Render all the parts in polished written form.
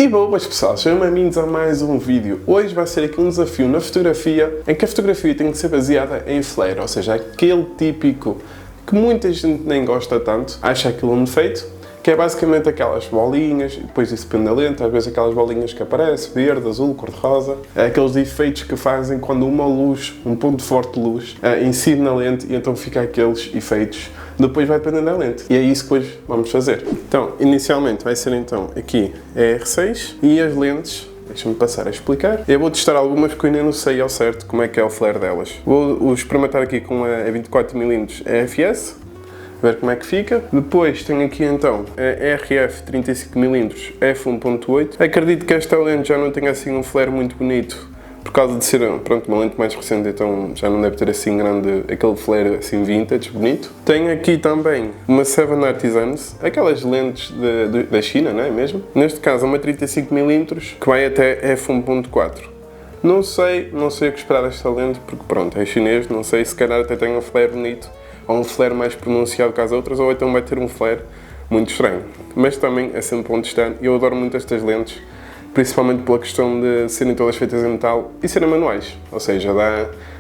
E boas pessoal, sejam bem-vindos a mais um vídeo. Hoje vai ser aqui um desafio na fotografia, em que a fotografia tem que ser baseada em flare, ou seja, aquele típico que muita gente nem gosta tanto, acha aquilo um defeito, que é basicamente aquelas bolinhas, depois isso depende da lente, às vezes aquelas bolinhas que aparecem, verde, azul, cor-de-rosa, aqueles efeitos que fazem quando uma luz, um ponto forte de luz, incide na lente e então fica aqueles efeitos. Depois vai depender da lente. E é isso que hoje vamos fazer. Então, inicialmente vai ser então aqui a R6 e as lentes, deixa-me passar a explicar. Eu vou testar algumas porque eu ainda não sei ao certo como é que é o flare delas. Vou experimentar aqui com a 24mm EFS, ver como é que fica. Depois tenho aqui então a RF 35mm f1.8. Acredito que esta lente já não tenha assim um flare muito bonito, por causa de ser, pronto, uma lente mais recente, então já não deve ter assim grande, aquele flare assim vintage, bonito. Tenho aqui também uma 7 Artisans, aquelas lentes da China, não é mesmo? Neste caso uma 35mm, que vai até f1.4. Não sei o que esperar desta lente, porque pronto, é chinês, não sei, se calhar até tem um flare bonito, ou um flare mais pronunciado que as outras, ou então vai ter um flare muito estranho. Mas também é sempre bom testar, e eu adoro muito estas lentes, principalmente pela questão de serem todas feitas em metal e serem manuais, ou seja,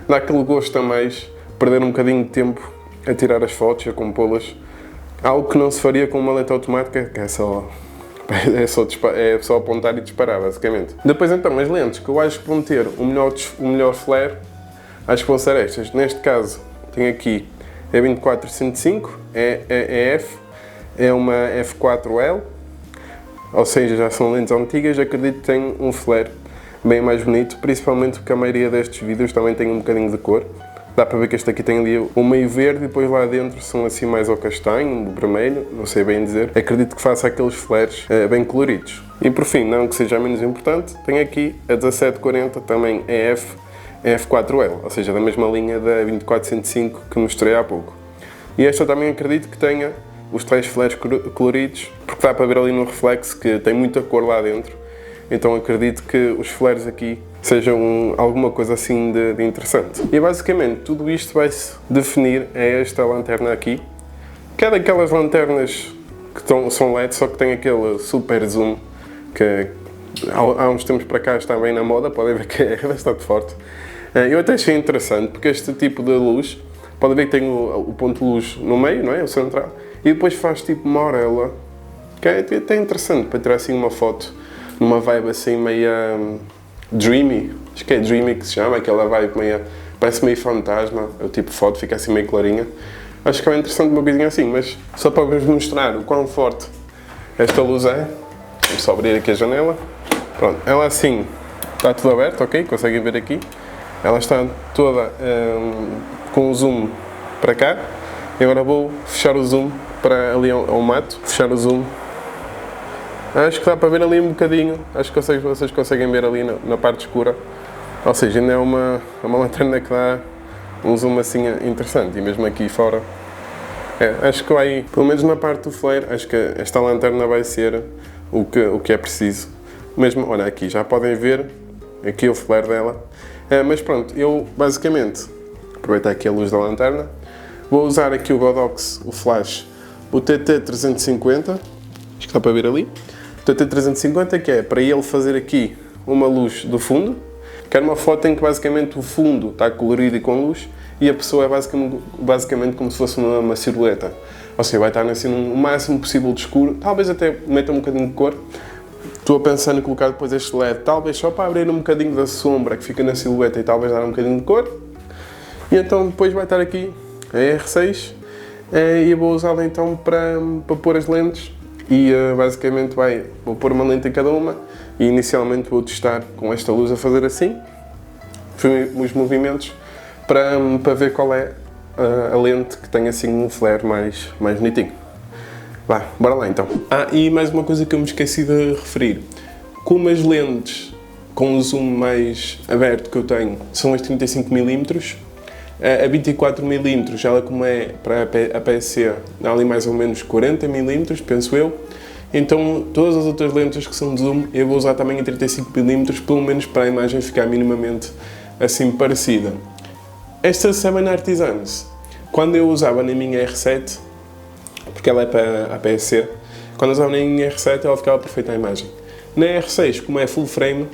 dá aquele gosto a mais, perder um bocadinho de tempo a tirar as fotos, a compô-las, algo que não se faria com uma lente automática, que é só apontar e disparar, basicamente. Depois então, as lentes que eu acho que vão ter o melhor flare, acho que vão ser estas. Neste caso, tenho aqui a 24-105, é F, é uma F4L, ou seja, já são lentes antigas, acredito que tem um flare bem mais bonito, principalmente porque a maioria destes vídeos também tem um bocadinho de cor. Dá para ver que este aqui tem ali o meio verde e depois lá dentro são assim mais ao castanho, vermelho, não sei bem dizer. Acredito que faça aqueles flares bem coloridos. E por fim, não que seja menos importante, tenho aqui a 1740, também é F4L, ou seja, da mesma linha da 24-105 que mostrei há pouco. E esta também acredito que tenha os tais flares coloridos, porque dá para ver ali no reflexo que tem muita cor lá dentro, então acredito que os flares aqui sejam alguma coisa assim de interessante. E basicamente tudo isto vai-se definir a esta lanterna aqui, que é daquelas lanternas que são LED, só que tem aquele super zoom que há uns tempos para cá está bem na moda, podem ver que é bastante forte. Eu até achei interessante, porque este tipo de luz, podem ver que tem o ponto de luz no meio, não é? O central. E depois faz tipo uma orelha, que é até interessante para tirar assim uma foto, numa vibe assim meia dreamy, acho que é dreamy que se chama, aquela vibe meia, parece meio fantasma, o tipo de foto fica assim meio clarinha. Acho que é interessante uma coisinha assim, mas só para vos mostrar o quão forte esta luz é, vou só abrir aqui a janela. Pronto, ela assim está tudo aberto, ok? Conseguem ver aqui? Ela está toda com o zoom para cá. E agora vou fechar o zoom para ali ao mato, fechar o zoom. Acho que dá para ver ali um bocadinho, acho que vocês conseguem ver ali na parte escura. Ou seja, ainda é uma lanterna que dá um zoom assim interessante, e mesmo aqui fora. Acho que vai, pelo menos na parte do flare, acho que esta lanterna vai ser o que é preciso. Mesmo, olha aqui, já podem ver aqui o flare dela. Mas pronto, eu basicamente, aproveitar aqui a luz da lanterna, vou usar aqui o Godox, o flash, o TT350, acho que está para ver ali, o TT350, que é para ele fazer aqui uma luz do fundo. Quero uma foto em que basicamente o fundo está colorido e com luz e a pessoa é basicamente como se fosse uma silhueta. Ou seja, vai estar assim no máximo possível de escuro, talvez até meta um bocadinho de cor. Estou a pensar em colocar depois este LED, talvez só para abrir um bocadinho da sombra que fica na silhueta e talvez dar um bocadinho de cor. E então depois vai estar aqui a R6 e eu vou usá-la então para pôr as lentes e basicamente vou pôr uma lente em cada uma e inicialmente vou testar com esta luz a fazer assim os movimentos para ver qual é a lente que tem assim um flare mais bonitinho. Vá, bora lá então. E mais uma coisa que eu me esqueci de referir, como as lentes com o zoom mais aberto que eu tenho são as 35mm, a 24mm, ela como é para a PSC, dá ali mais ou menos 40mm, penso eu. Então todas as outras lentes que são de zoom eu vou usar também a 35mm, pelo menos para a imagem ficar minimamente assim parecida. Esta 7 Artisans, quando eu usava na minha R7, porque ela é para a PSC, quando eu usava na minha R7 ela ficava perfeita a imagem. Na R6, como é full frame,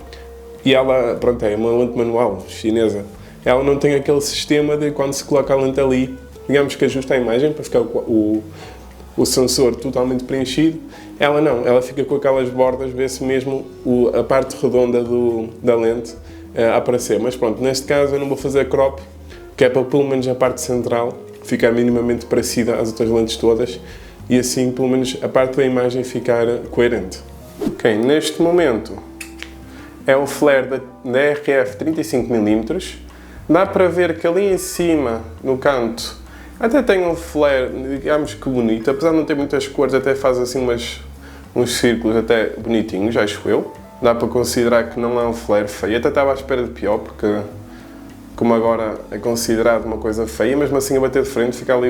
e ela, pronto, é uma lente manual chinesa, ela não tem aquele sistema de quando se coloca a lente ali, digamos que ajusta a imagem para ficar o sensor totalmente preenchido. Ela não, ela fica com aquelas bordas, vê-se mesmo a parte redonda da lente a aparecer. Mas pronto, neste caso eu não vou fazer crop, que é para pelo menos a parte central ficar minimamente parecida às outras lentes todas e assim pelo menos a parte da imagem ficar coerente. Ok, neste momento é o flare da RF 35mm. Dá para ver que ali em cima, no canto, até tem um flare, digamos que bonito, apesar de não ter muitas cores, até faz assim uns círculos até bonitinhos, acho eu. Dá para considerar que não é um flare feio, até estava à espera de pior, porque como agora é considerado uma coisa feia, mesmo assim a bater de frente fica ali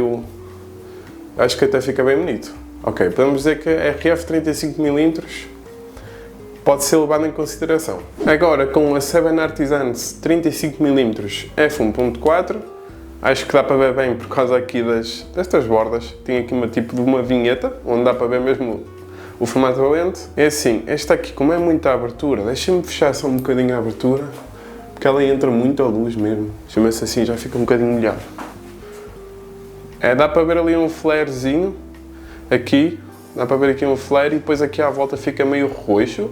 acho que até fica bem bonito. Ok, podemos dizer que a RF 35mm pode ser levado em consideração. Agora, com a 7 Artisans 35mm f1.4, acho que dá para ver bem por causa aqui destas bordas. Tem aqui uma tipo de uma vinheta, onde dá para ver mesmo o formato da lente. É assim, esta aqui, como é muita abertura, deixa-me fechar só um bocadinho a abertura, porque ela entra muito à luz mesmo. Chama-se assim, já fica um bocadinho molhado. Dá para ver ali um flarezinho, aqui, dá para ver aqui um flare e depois aqui à volta fica meio roxo.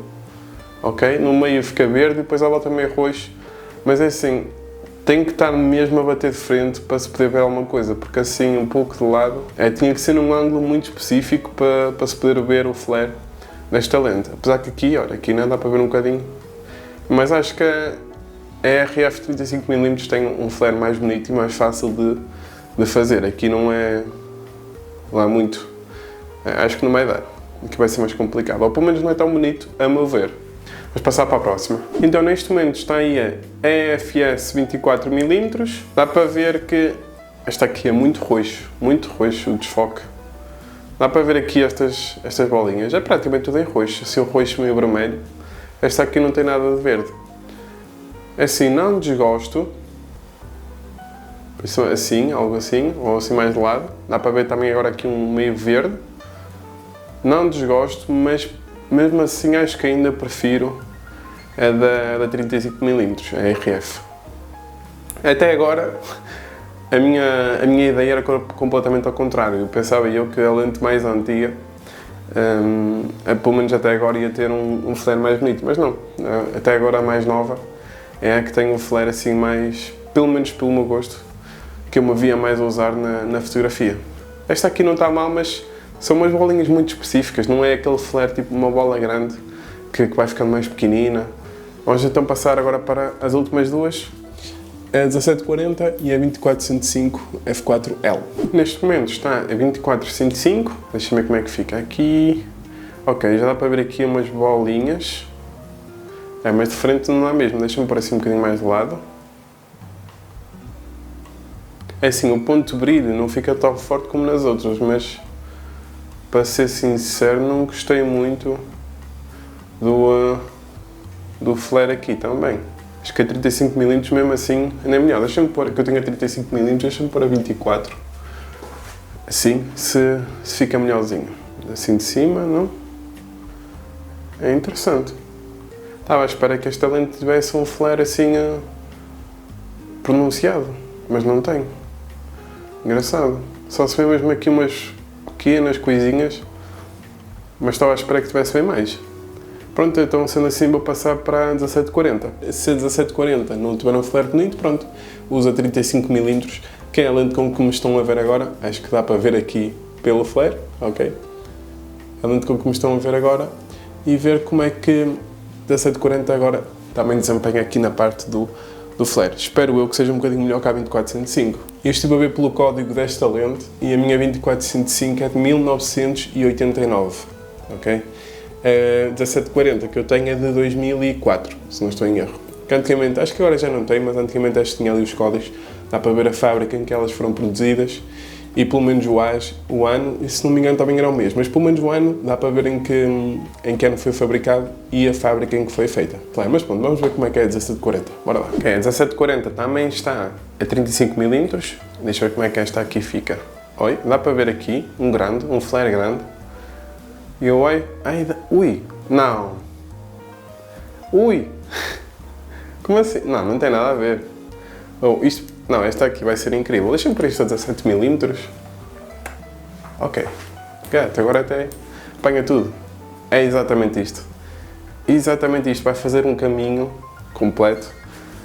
Ok? No meio fica verde e depois à volta meio roxo, mas é assim, tem que estar mesmo a bater de frente para se poder ver alguma coisa, porque assim um pouco de lado, tinha que ser num ângulo muito específico para se poder ver o flare desta lente. Apesar que aqui, olha, aqui não dá para ver um bocadinho, mas acho que a RF 35mm tem um flare mais bonito e mais fácil de fazer. Aqui não é lá muito, acho que não vai dar, aqui vai ser mais complicado, ou pelo menos não é tão bonito a meu ver. Vamos passar para a próxima. Então neste momento está aí a EFS 24mm. Dá para ver que esta aqui é muito roxo o desfoque. Dá para ver aqui estas bolinhas, é praticamente tudo em roxo, assim um roxo meio vermelho. Esta aqui não tem nada de verde. Assim, não desgosto. Assim, algo assim, ou assim mais de lado. Dá para ver também agora aqui um meio verde. Não desgosto, mas mesmo assim acho que ainda prefiro a da 35mm, a RF. Até agora a minha ideia era completamente ao contrário. Eu pensava que a lente mais antiga, pelo menos até agora, ia ter um flare mais bonito, mas não. Até agora a mais nova é a que tem um flare assim mais, pelo menos pelo meu gosto, que eu me via mais a usar na fotografia. Esta aqui não está mal, mas são umas bolinhas muito específicas, não é aquele flare tipo uma bola grande que vai ficando mais pequenina. Vamos então passar agora para as últimas duas, a 1740 e a 2405 f4L. Neste momento está a 2405, deixa-me ver como é que fica aqui. Ok, já dá para ver aqui umas bolinhas, mas de frente não é mesmo, deixa-me pôr assim um bocadinho mais de lado. É assim, o ponto de brilho não fica tão forte como nas outras, mas para ser sincero, não gostei muito do flare aqui também. Acho que a 35mm mesmo assim ainda é melhor. Deixa-me pôr, que eu tenho a 35mm, deixa-me pôr a 24. Assim, se fica melhorzinho. Assim de cima, não? É interessante. Estava à espera que esta lente tivesse um flare assim pronunciado, mas não tem. Engraçado. Só se vê mesmo aqui umas pequenas coisinhas, mas estava à espera que tivesse bem mais. Pronto, então sendo assim vou passar para a 1740. Se a 1740 não tiver um flare bonito, pronto, usa 35mm, que é a lente com que me estão a ver agora. Acho que dá para ver aqui pelo flare, ok? A lente com que me estão a ver agora e ver como é que a 1740 agora também desempenha aqui na parte do flare. Espero eu que seja um bocadinho melhor que a 2405. Eu estive a ver pelo código desta lente e a minha 2405 é de 1989, ok? A 1740 que eu tenho é de 2004, se não estou em erro. Que antigamente, acho que agora já não tem, mas antigamente acho que tinha ali os códigos, dá para ver a fábrica em que elas foram produzidas e pelo menos o ano, e se não me engano também era o mesmo, mas pelo menos o ano dá para ver em que ano foi fabricado e a fábrica em que foi feita. Claro, mas pronto, vamos ver como é que é a 1740. Bora lá. Okay, a 1740 também está a 35mm, deixa eu ver como é que esta aqui fica. Oi, dá para ver aqui um flare grande. E eu ui, não, Ui! Como assim? Não, não tem nada a ver. Oh, isto... Não, esta aqui vai ser incrível. Deixa-me pôr isto a 17mm. Ok. Gato, agora até apanha tudo. É exatamente isto. Exatamente isto. Vai fazer um caminho completo.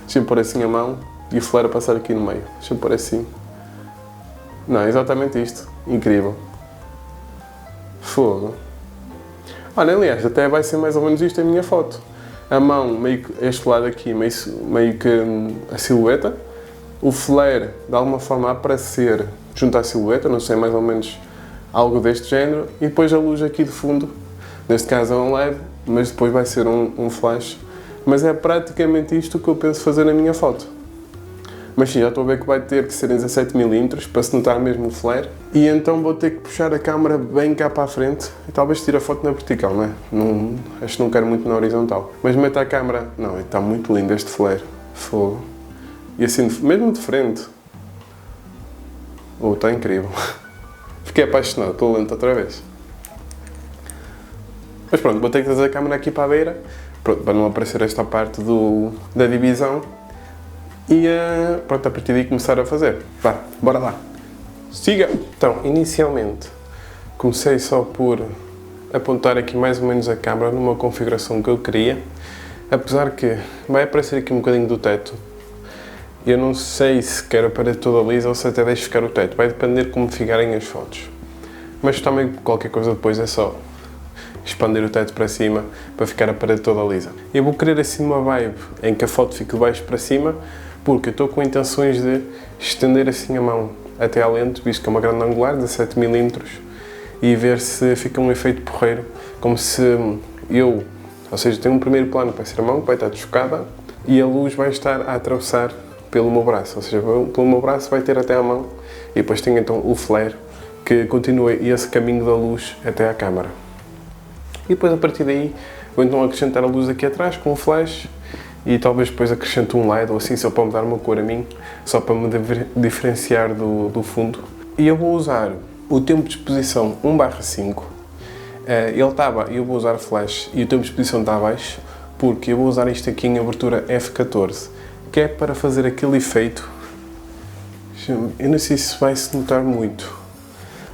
Deixa-me pôr assim a mão e o flare a passar aqui no meio. Deixa-me pôr assim. Não, é exatamente isto. Incrível. Fogo. Olha, aliás, até vai ser mais ou menos isto a minha foto. A mão, meio que este lado aqui, meio que a silhueta. O flare, de alguma forma, a aparecer junto à silhueta, não sei, mais ou menos algo deste género. E depois a luz aqui de fundo. Neste caso é um LED, mas depois vai ser um flash. Mas é praticamente isto que eu penso fazer na minha foto. Mas sim, já estou a ver que vai ter que ser em 17mm para se notar mesmo o flare. E então vou ter que puxar a câmera bem cá para a frente e talvez tire a foto na vertical, não é? Não, acho que não quero muito na horizontal. Mas meta a câmera... Não, está muito lindo este flare. Fogo. E assim, mesmo de frente. Oh, está incrível. Fiquei apaixonado, estou lento outra vez. Mas pronto, vou ter que trazer a câmera aqui para a beira. Pronto, para não aparecer esta parte da divisão. E pronto, a partir daí começar a fazer. Vá, bora lá. Siga! Então, inicialmente, comecei só por apontar aqui mais ou menos a câmera numa configuração que eu queria. Apesar que vai aparecer aqui um bocadinho do teto. Eu não sei se quero a parede toda lisa ou se até deixo ficar o teto. Vai depender de como ficarem as fotos. Mas também qualquer coisa depois é só expandir o teto para cima para ficar a parede toda lisa. Eu vou querer assim uma vibe em que a foto fique de baixo para cima, porque eu estou com intenções de estender assim a mão até à lente, visto que é uma grande angular, 17mm, e ver se fica um efeito porreiro, como se eu, ou seja, tenho um primeiro plano para ser a mão, que vai estar desfocada, e a luz vai estar a atravessar pelo meu braço, ou seja, pelo meu braço vai ter até a mão, e depois tenho então o flare, que continua esse caminho da luz até à câmara. E depois a partir daí vou então acrescentar a luz aqui atrás com o flash e talvez depois acrescento um LED ou assim só para me dar uma cor a mim, só para me diferenciar do fundo. E eu vou usar o tempo de exposição 1/5, eu vou usar flash e o tempo de exposição está abaixo porque eu vou usar isto aqui em abertura f14, que é para fazer aquele efeito, eu não sei se vai se notar muito,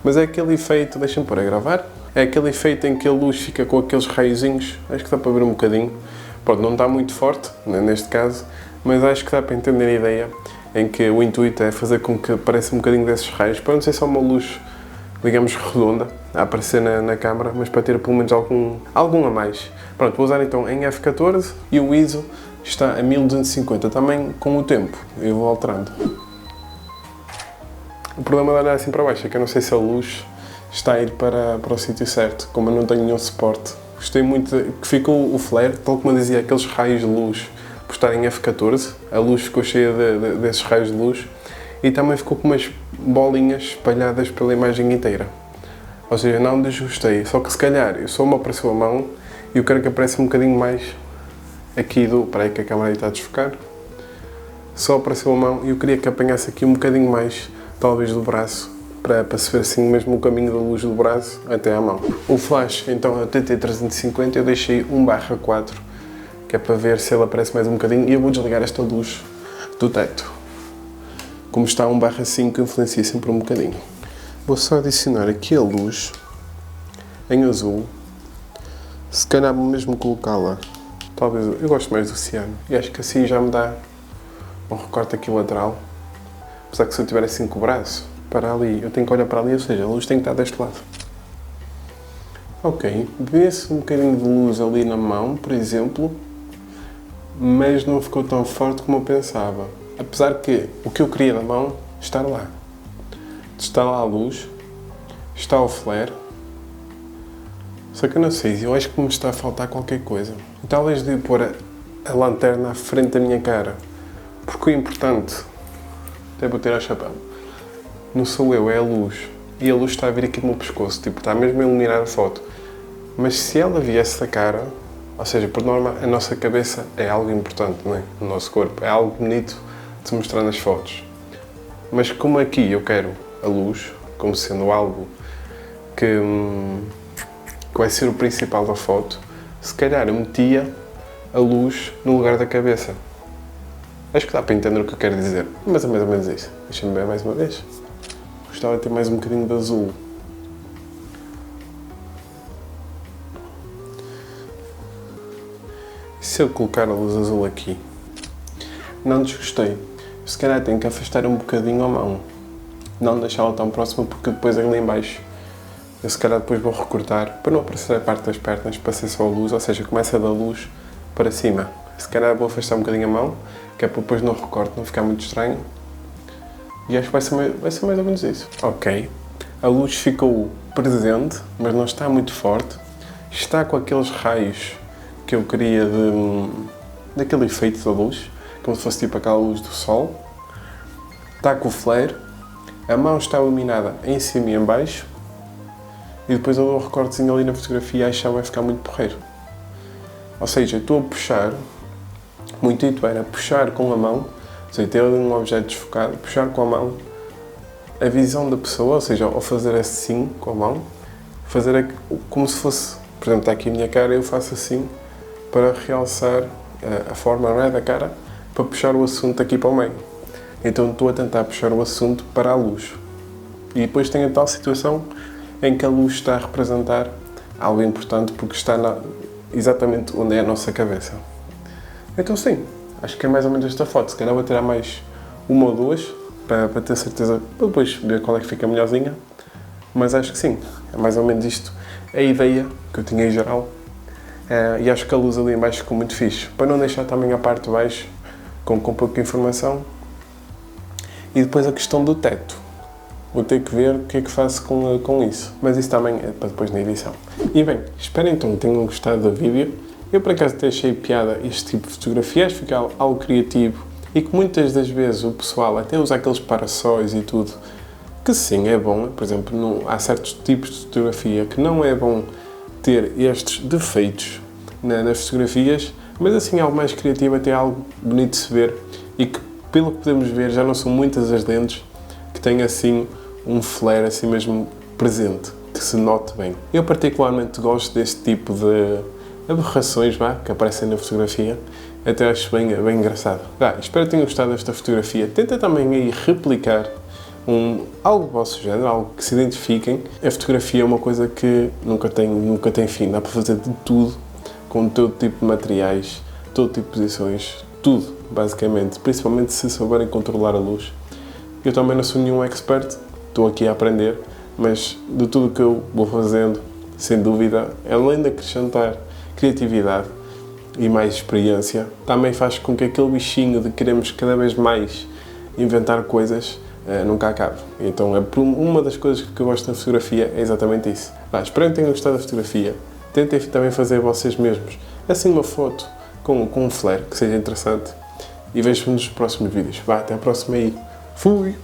mas é aquele efeito, deixa-me pôr a gravar. É aquele efeito em que a luz fica com aqueles raiozinhos, acho que dá para ver um bocadinho. Pronto, não está muito forte, né, neste caso, mas acho que dá para entender a ideia em que o intuito é fazer com que apareça um bocadinho desses raios, para não ser só uma luz, digamos, redonda, a aparecer na câmara, mas para ter pelo menos algum a mais. Pronto, vou usar então em f14 e o ISO está a 1250, também com o tempo, eu vou alterando. O problema de olhar assim para baixo é que eu não sei se a luz está a ir para o sítio certo, como eu não tenho nenhum suporte. Gostei muito que ficou o flare, tal como eu dizia, aqueles raios de luz, por estar em f14, a luz ficou cheia desses raios de luz e também ficou com umas bolinhas espalhadas pela imagem inteira. Ou seja, não desajustei, só que se calhar eu só me apareceu a mão e eu quero que apareça um bocadinho mais aqui Espera aí que a câmera aí está a desfocar. Só apareceu a mão e eu queria que apanhasse aqui um bocadinho mais, talvez do braço, para se ver assim mesmo o caminho da luz do braço até à mão. O flash, então, é o TT350, eu deixei 1/4, que é para ver se ele aparece mais um bocadinho, e eu vou desligar esta luz do teto. Como está 1/5, influencia sempre um bocadinho. Vou só adicionar aqui a luz em azul, se calhar mesmo colocá-la, talvez, eu gosto mais do ciano, e acho que assim já me dá um recorte aqui lateral, apesar que se eu tiver assim com o braço, para ali, eu tenho que olhar para ali, ou seja, a luz tem que estar deste lado. Ok, vê-se um bocadinho de luz ali na mão, por exemplo, mas não ficou tão forte como eu pensava. Apesar que o que eu queria na mão está lá. Está lá a luz, está o flare, só que eu não sei, eu acho que me está a faltar qualquer coisa. Talvez de pôr a lanterna à frente da minha cara, porque o importante, até vou tirar o chapéu, não sou eu, é a luz. E a luz está a vir aqui no meu pescoço, tipo, está mesmo a iluminar a foto. Mas se ela viesse da cara, ou seja, por norma, a nossa cabeça é algo importante, não é? O nosso corpo é algo bonito de se mostrar nas fotos. Mas como aqui eu quero a luz, como sendo algo que vai ser o principal da foto, se calhar eu metia a luz no lugar da cabeça. Acho que dá para entender o que eu quero dizer, mas é mais ou menos isso. Deixa-me ver mais uma vez. Gostava de ter mais um bocadinho de azul. E se eu colocar a luz azul aqui? Não desgostei. Se calhar tenho que afastar um bocadinho a mão. Não deixá-la tão próxima, porque depois ali em baixo eu se calhar depois vou recortar para não aparecer a parte das pernas, para ser só a luz, ou seja, começa da luz para cima. Se calhar vou afastar um bocadinho a mão, que é para depois no recorte não ficar muito estranho. E acho que vai ser mais ou menos isso. Ok, a luz ficou presente, mas não está muito forte. Está com aqueles raios que eu queria daquele efeito da luz, como se fosse tipo aquela luz do sol. Está com o flare, a mão está iluminada em cima e em baixo, e depois eu dou um recortezinho ali na fotografia e acho que vai ficar muito porreiro. Ou seja, estou a puxar, o intuito era puxar com a mão, ou seja, ter ali um objeto desfocado, puxar com a mão a visão da pessoa, ou seja, ao fazer assim com a mão, fazer como se fosse, por exemplo, está aqui a minha cara, eu faço assim para realçar a forma, não é, da cara, para puxar o assunto aqui para o meio. Então estou a tentar puxar o assunto para a luz. E depois tem a tal situação em que a luz está a representar algo importante porque está exatamente onde é a nossa cabeça. Então sim, acho que é mais ou menos esta foto. Se calhar vou tirar mais uma ou duas para ter certeza, para depois ver qual é que fica melhorzinha. Mas acho que sim, é mais ou menos isto a ideia que eu tinha em geral. E acho que a luz ali em baixo ficou muito fixe. Para não deixar também a parte de baixo com pouca informação. E depois a questão do teto. Vou ter que ver o que é que faço com isso. Mas isso também é para depois na edição. E bem, espero então que tenham gostado do vídeo. Eu por acaso até achei piada este tipo de fotografias, fica algo criativo e que muitas das vezes o pessoal até usa aqueles parassóis e tudo, que sim, é bom. Por exemplo, há certos tipos de fotografia que não é bom ter estes defeitos nas fotografias, mas assim algo mais criativo, até algo bonito de se ver e que, pelo que podemos ver, já não são muitas as lentes que têm assim um flare assim mesmo presente, que se note bem. Eu particularmente gosto deste tipo de aberrações que aparecem na fotografia, até acho bem engraçado. Espero que tenham gostado desta fotografia. Tenta também aí replicar algo do vosso género, algo que se identifiquem. A fotografia é uma coisa que nunca tem fim, dá para fazer de tudo, com todo tipo de materiais, todo tipo de posições, tudo, basicamente, principalmente se souberem controlar a luz. Eu também não sou nenhum expert, estou aqui a aprender, mas de tudo o que eu vou fazendo, sem dúvida, além de acrescentar criatividade e mais experiência, também faz com que aquele bichinho de queremos cada vez mais inventar coisas nunca acabe. Então, uma das coisas que eu gosto da fotografia é exatamente isso. Espero que tenham gostado da fotografia. Tentem também fazer vocês mesmos assim uma foto com um flare que seja interessante e vejo-vos nos próximos vídeos. Até a próxima aí. Fui!